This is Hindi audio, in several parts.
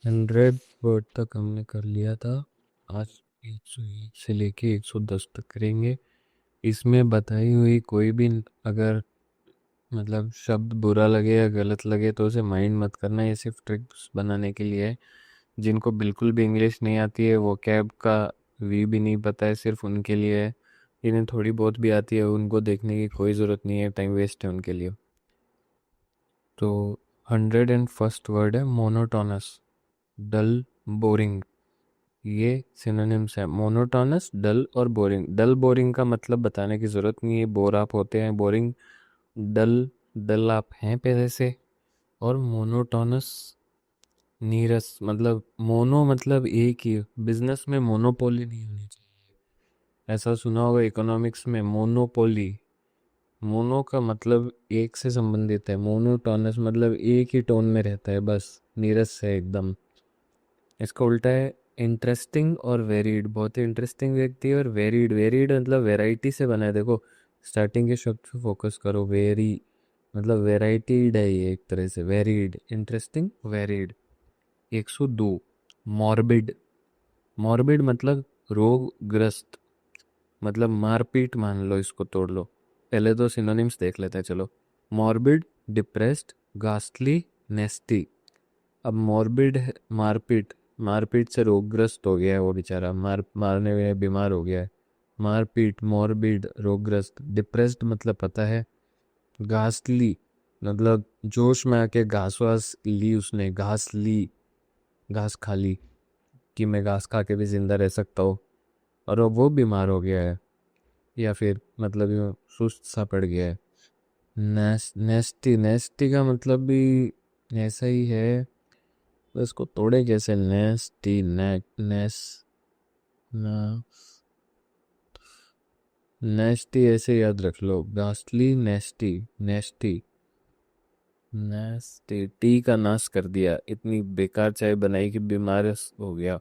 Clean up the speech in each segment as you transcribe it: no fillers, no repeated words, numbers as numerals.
100 वर्ड तक हमने कर लिया था। आज 101 से लेके 110 तक करेंगे। इसमें बताई हुई कोई भी अगर मतलब शब्द बुरा लगे या गलत लगे तो उसे माइंड मत करना। ये सिर्फ ट्रिक्स बनाने के लिए है। जिनको बिल्कुल भी इंग्लिश नहीं आती है, वो कैब का वी भी नहीं पता है, सिर्फ उनके लिए है। इन्हें थोड़ी बहुत भी आती है, उनको देखने की कोई ज़रूरत नहीं है, टाइम वेस्ट है उनके लिए। तो 101st वर्ड है मोनोटोनस, डल, बोरिंग। ये सिनोनिम्स है, मोनोटोनस, डल और बोरिंग। डल बोरिंग का मतलब बताने की ज़रूरत नहीं है, बोर आप होते हैं। बोरिंग, डल, डल आप हैं पहले से। और मोनोटोनस, नीरस। मतलब मोनो मतलब एक ही। बिजनेस में मोनोपोली नहीं होनी चाहिए। ऐसा सुना होगा इकोनॉमिक्स में, मोनोपोली। मोनो का मतलब एक से संबंधित है, मोनोटोनस मतलब एक ही टोन में रहता है, बस नीरस है एकदम। इसका उल्टा है इंटरेस्टिंग और वेरीड। बहुत ही इंटरेस्टिंग व्यक्ति है, और वेरीड, वेरीड मतलब वेराइटी से बना है। देखो स्टार्टिंग के शब्द पे फोकस करो, वेरी मतलब वेराइटीड है ये एक तरह से। Varied, interesting, varied. 102 morbid. Morbid मतलब रोगग्रस्त, मतलब मारपीट मान लो, इसको तोड़ लो। पहले तो सिनोनिम्स देख लेते हैं, चलो। Morbid, depressed, ghastly, नेस्टी। अब मॉर्बिड है मारपीट, मारपीट से रोगग्रस्त हो गया है वो बेचारा, मारने में बीमार हो गया है। मारपीट, मॉर्बिड, रोगग्रस्त। डिप्रेस्ड मतलब पता है। घासली मतलब जोश में आके घास वास ली उसने, घास ली, घास खा ली, कि मैं घास खा के भी जिंदा रह सकता हूँ। और अब वो बीमार हो गया है, या फिर मतलब यूँ सुस्त सा पड़ गया है। नेस्टी, नेस्टी का मतलब भी ऐसा ही है, तो इसको तोड़े कैसे? नेस्टी, नेस ना, नेस्टी ऐसे याद रख लो। घासली, नेस्टी, नेस्टी, नेस्टी। टी का नाश कर दिया, इतनी बेकार चाय बनाई कि बीमार हो गया।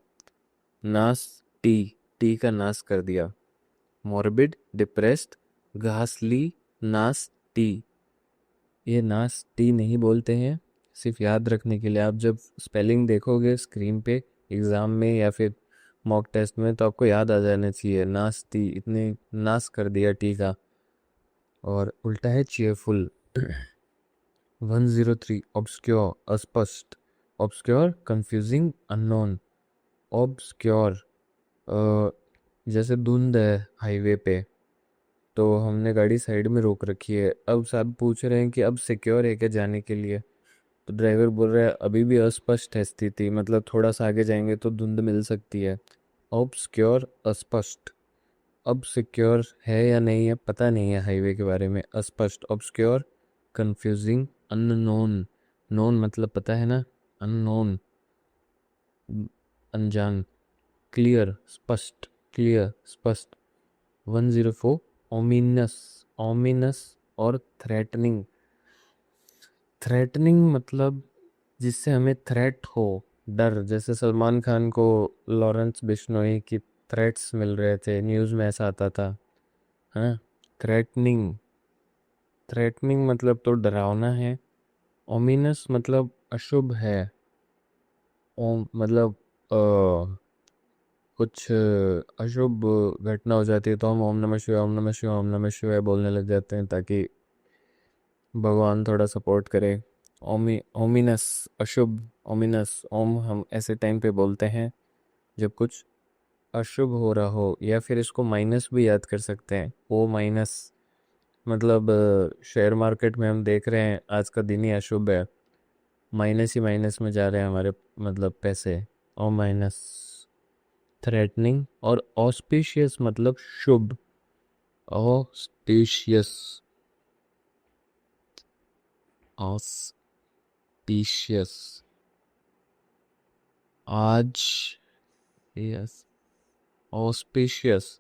नाश, टी, टी का नाश कर दिया। मॉर्बिड, डिप्रेस्ड, घासली, नाश, टी। ये नाश टी नहीं बोलते हैं, सिर्फ याद रखने के लिए। आप जब स्पेलिंग देखोगे स्क्रीन पे एग्ज़ाम में या फिर मॉक टेस्ट में, तो आपको याद आ जाना चाहिए नाश टी, इतने नाश कर दिया टी का। और उल्टा है चीयरफुल। 103 ऑब्सक्योर, अस्पष्ट। Obscure, confusing, unknown. ऑब्सक्योर जैसे धुंध है हाईवे पे, तो हमने गाड़ी साइड में रोक रखी है। अब साहब पूछ रहे हैं कि अब सिक्योर है क्या जाने के लिए? तो ड्राइवर बोल रहा है अभी भी अस्पष्ट है स्थिति, मतलब थोड़ा सा आगे जाएंगे तो धुंध मिल सकती है। ऑब्सक्योर, अस्पष्ट। अब सिक्योर है या नहीं है पता नहीं है हाईवे के बारे में। अस्पष्ट, ऑब्सक्योर, कंफ्यूजिंग, अननोन। नोन मतलब पता है ना, अननोन अनजान। क्लियर, स्पष्ट, क्लियर, स्पष्ट। 104 ओमिनस, ओमिनस और थ्रेटनिंग। थ्रेटनिंग मतलब जिससे हमें थ्रेट हो, डर। जैसे सलमान खान को लॉरेंस बिश्नोई की थ्रेट्स मिल रहे थे, न्यूज़ में ऐसा आता था। हाँ, थ्रेटनिंग, थ्रेटनिंग मतलब तो डरावना है। ओमिनस मतलब अशुभ है। ओम मतलब कुछ अशुभ घटना हो जाती है तो हम ओम नमः शिवाय, ओम नमः शिवाय, ओम नमः शिवाय बोलने लग जाते हैं, ताकि भगवान थोड़ा सपोर्ट करे। ओमिनस, अशुभ। ओमिनस, ओम हम ऐसे टाइम पे बोलते हैं जब कुछ अशुभ हो रहा हो। या फिर इसको माइनस भी याद कर सकते हैं, ओ माइनस। मतलब शेयर मार्केट में हम देख रहे हैं आज का दिन ही अशुभ है, माइनस ही माइनस में जा रहे हैं हमारे मतलब पैसे। Ominous, threatening. और ऑस्पिशियस मतलब शुभ। Auspicious, auspicious. आज, यस, ऑस्पिशियस।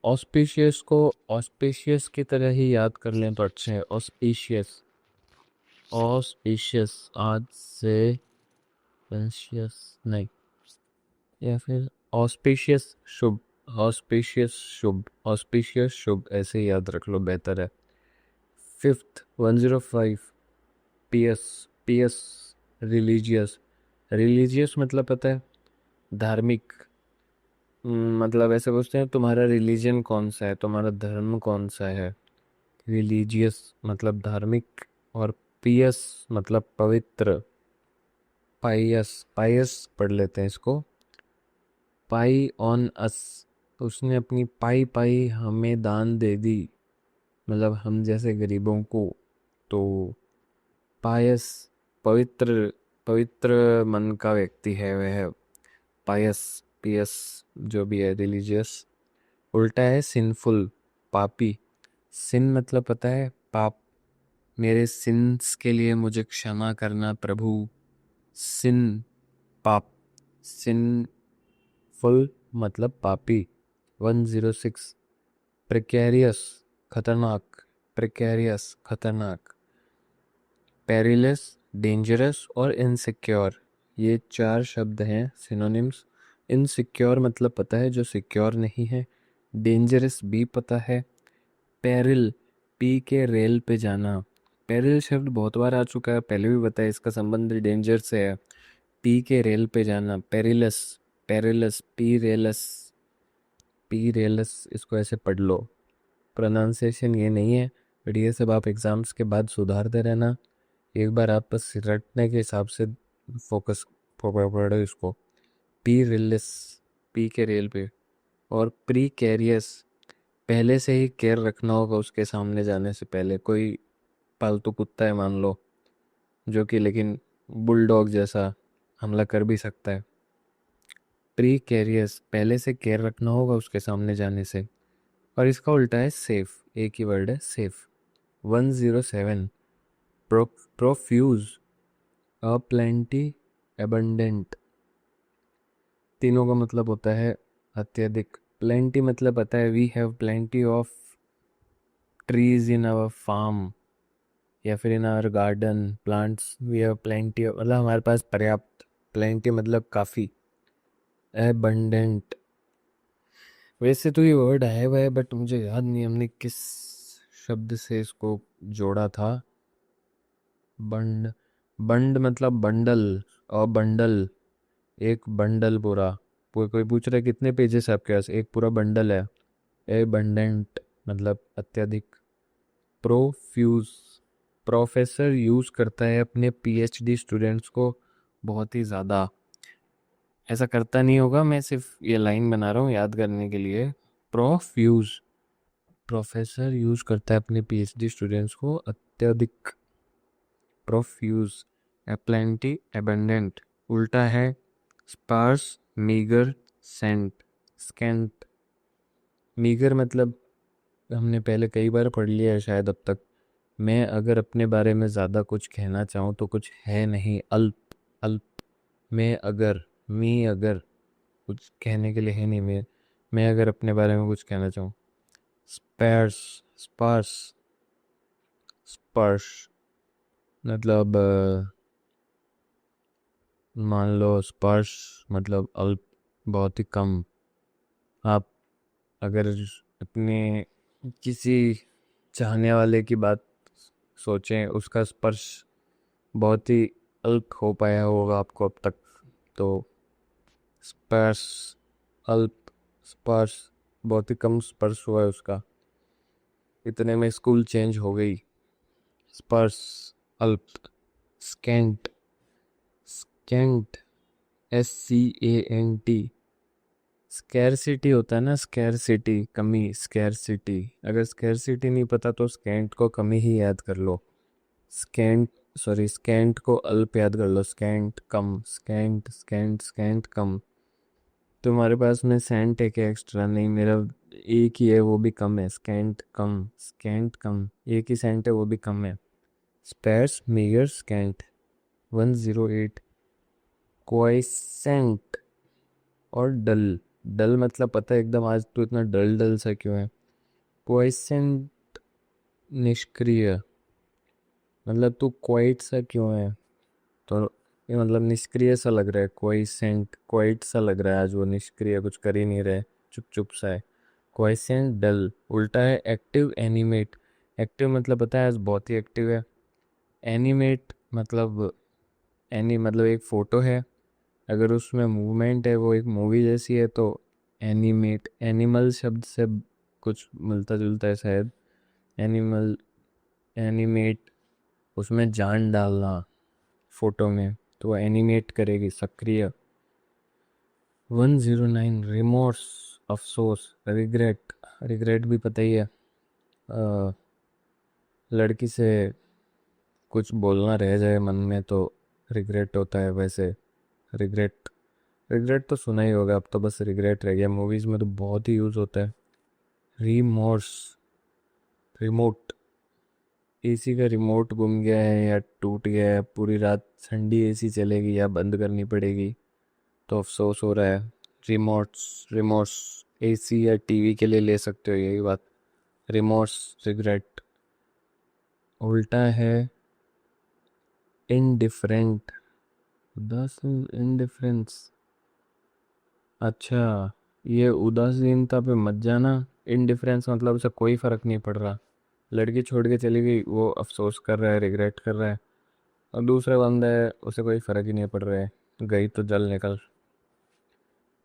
ऑस्पिशियस को ऑस्पिशियस की तरह ही याद कर लें तो अच्छे है। ऑस्पिशियस, ऑस्पिशियस, आज से ऑस्पिशियस नहीं, या फिर ऑस्पिशियस शुभ, ऑस्पिशियस शुभ, ऑस्पिशियस शुभ, ऐसे ही याद रख लो, बेहतर है। फिफ्थ, 105 पियस, पियस, रिलीजियस, रिलीजियस मतलब पता है, धार्मिक। मतलब ऐसे पूछते हैं तुम्हारा रिलीजन कौन सा है, तुम्हारा धर्म कौन सा है। रिलीजियस मतलब धार्मिक, और पियस मतलब पवित्र। पायस, पायस पढ़ लेते हैं इसको। पाई ऑन अस, उसने अपनी पाई पाई हमें दान दे दी, मतलब हम जैसे गरीबों को। तो पायस, पवित्र, पवित्र मन का व्यक्ति है वह पायस। पियस जो भी है रिलीजियस। उल्टा है सिंफुल, पापी। सिन मतलब पता है, पाप। मेरे सिंस के लिए मुझे क्षमा करना प्रभु। सिन, पाप। सिनफुल मतलब पापी। 106। प्रिकेरियस, खतरनाक। प्रिकेरियस खतरनाक। पेरिलस, डेंजरस और इनसिक्योर, ये 4 शब्द हैं सिनोनिम्स। इनसिक्योर मतलब पता है जो सिक्योर नहीं है। डेंजरस भी पता है। पेरिल, पी के रेल पे जाना। पेरिल शब्द बहुत बार आ चुका है, पहले भी बताया, इसका संबंध डेंजर से है। पी के रेल पे जाना, perilous. Perilous, perilous. Perilous, इसको ऐसे पढ़ लो। प्रोनाउंसिएशन ये नहीं है, बट ये सब आप एग्जाम्स के बाद सुधारते रहना। एक बार आप बस रटने के हिसाब से फोकस पढ़ो इसको। पी रेलस, पी के रेल पे। और प्री कैरियस, पहले से ही केयर रखना होगा उसके सामने जाने से पहले। कोई पालतू कुत्ता है मान लो, जो कि लेकिन बुलडॉग जैसा हमला कर भी सकता है। प्री कैरियस, पहले से केयर रखना होगा उसके सामने जाने से। और इसका उल्टा है सेफ, एक ही वर्ड है सेफ। 107। प्रोफ्यूज, अ प्लेंटी, एबंडेंट। तीनों का मतलब होता है अत्यधिक। प्लेंटी मतलब पता है, we have plenty of trees in our farm, या फिर in our garden plants, we have plenty, मतलब हमारे पास पर्याप्त। प्लेंटी मतलब काफ़ी। एबंडेंट, वैसे तो ये वर्ड है वह, बट मुझे याद नहीं हमने किस शब्द से इसको जोड़ा था। बंड, बंड मतलब बंडल, और बंडल, एक बंडल पूरा। कोई पूछ रहा है कितने पेजेस है आपके पास, एक पूरा बंडल है। एबंडेंट मतलब अत्यधिक। प्रोफ्यूज, प्रोफेसर यूज़ करता है अपने पीएचडी स्टूडेंट्स को बहुत ही ज़्यादा। ऐसा करता नहीं होगा, मैं सिर्फ ये लाइन बना रहा हूँ याद करने के लिए। प्रोफ्यूज, प्रोफेसर यूज़ करता है अपने पीएचडी स्टूडेंट्स को अत्यधिक। Profuse, aplenty, abundant. उल्टा है sparse, meagre, scant, scant. Meagre मतलब हमने पहले कई बार पढ़ लिया है शायद अब तक। मैं अगर अपने बारे में ज़्यादा कुछ कहना चाहूँ तो कुछ है नहीं, अल्प। अल्प। मैं अगर, मी अगर, कुछ कहने के लिए है नहीं। मैं अगर अपने बारे में कुछ कहना चाहूँ। स्पर्स, स्पार्स, स्पर्श मतलब मान लो स्पर्श मतलब अल्प, बहुत ही कम। आप अगर अपने किसी चाहने वाले की बात सोचें, उसका स्पर्श बहुत ही अल्प हो पाया होगा आपको अब तक, तो स्पर्श, अल्प। स्पर्श, बहुत ही कम स्पर्श हुआ है उसका, इतने में स्कूल चेंज हो गई। स्पर्श, अल्प। स्केंट, स्केंट, SCANT। स्कैरसिटी होता है ना, स्कैरसिटी कमी, स्कैरसिटी। अगर स्कैरसिटी नहीं पता तो स्कैंट को कमी ही याद कर लो। स्कैंट, सॉरी, स्कैंट को अल्प याद कर लो। स्कैंट कम, स्कैंट, स्कैंट, स्कैंट कम। तुम्हारे पास में सेंट है क्या एक्स्ट्रा? नहीं, मेरा एक ही है, वो भी कम है। स्कैंट कम, स्कैंट कम, एक ही सेंट है वो भी कम है। Spares, meagre, scent. 108। क्वाइसेंट और डल। डल मतलब पता है एकदम, आज तो इतना डल डल सा क्यों है। क्वाइसेंट, निष्क्रिय, मतलब तू क्वाइट सा क्यों है, तो ये मतलब निष्क्रिय सा लग रहा है। क्वाइसेंट, क्वाइट सा लग रहा है आज वो निष्क्रिय, कुछ कर ही नहीं रहे, चुप चुप सा है। क्वाइसेंट डल। उल्टा है एक्टिव, एनिमेट। एक्टिव मतलब पता है आज बहुत ही एक्टिव है। एनिमेट मतलब, एनी मतलब एक फ़ोटो है, अगर उसमें मूवमेंट है, वो एक मूवी जैसी है, तो एनिमेट, एनिमल शब्द से कुछ मिलता जुलता है शायद। एनिमल, एनिमेट, उसमें जान डालना फोटो में, तो वो एनिमेट करेगी, सक्रिय। 109, रिमोर्स, अफसोस, रिग्रेट। रिग्रेट भी पता ही है, लड़की से कुछ बोलना रह जाए मन में तो रिग्रेट होता है। वैसे रिग्रेट, रिग्रेट तो सुना ही होगा, अब तो बस रिग्रेट रह गया, मूवीज में तो बहुत ही यूज होता है। रिमोर्स, रिमोट, एसी का रिमोट गुम गया है या टूट गया है, पूरी रात ठंडी एसी चलेगी या बंद करनी पड़ेगी, तो अफसोस हो रहा है। रिमोट्स, रिमोट्स, एसी या टीवी के लिए ले सकते हो, यही बात। Remorse, regret. उल्टा है इनडिफरेंट, उदासीन, इनडिफरेंस। अच्छा, ये उदासीनता पे मत जाना। इनडिफरेंस मतलब उसे कोई फर्क नहीं पड़ रहा, लड़की छोड़ के चली गई, वो अफसोस कर रहा है, रिग्रेट कर रहा है। और दूसरा बंदा है, उसे कोई फर्क ही नहीं पड़ रहा है, गई तो जल निकल।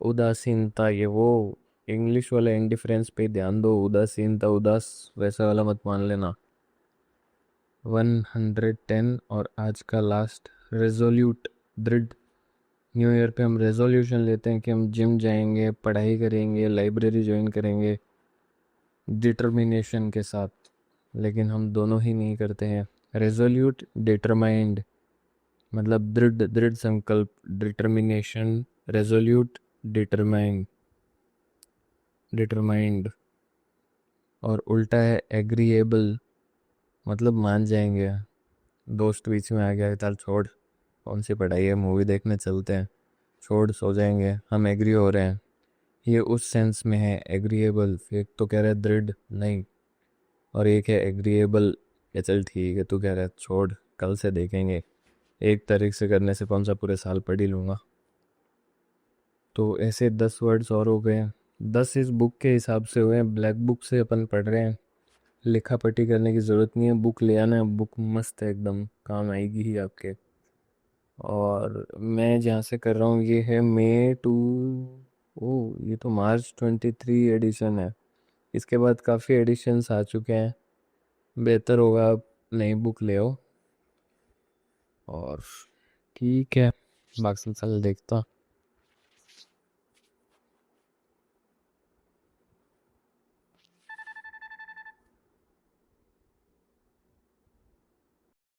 उदासीनता, ये वो इंग्लिश वाला इंडिफरेंस पे ध्यान दो, उदासीनता, उदास वैसा वाला मत मान लेना। 110, और आज का लास्ट, रेजोल्यूट, दृढ़। न्यू ईयर पे हम रेजोल्यूशन लेते हैं कि हम जिम जाएंगे, पढ़ाई करेंगे, लाइब्रेरी ज्वाइन करेंगे डिटर्मिनेशन के साथ, लेकिन हम दोनों ही नहीं करते हैं। रेजोल्यूट, डिटरमाइंड, मतलब दृढ़, दृढ़ संकल्प, डिटर्मिनेशन। Resolute, determined, determined. और उल्टा है एग्रीएबल, मतलब मान जाएंगे। दोस्त बीच में आ गया, चल छोड़, कौन सी पढ़ाई है, मूवी देखने चलते हैं, छोड़, सो जाएंगे, हम एग्री हो रहे हैं, ये उस सेंस में है एग्रीएबल। एक तो कह रहा है दृढ़ नहीं, और एक है एग्रीएबल, या चल ठीक है, तू कह रहा है छोड़, कल से देखेंगे, 1 तारीख से करने से कौन सा पूरे साल पढ़ ही लूँगा। तो ऐसे 10 वर्ड्स और हो गए हैं। 10 इस बुक के हिसाब से हुए हैं, ब्लैक बुक से अपन पढ़ रहे हैं, लिखा पढ़ी करने की ज़रूरत नहीं है, बुक ले आना है, बुक मस्त है एकदम, काम आएगी ही आपके। और मैं जहाँ से कर रहा हूँ ये है मे टू, ओ ये तो मार्च 23 एडिशन है, इसके बाद काफ़ी एडिशंस आ चुके हैं, बेहतर होगा आप नई बुक ले आओ। और ठीक है, बाकी साल देखता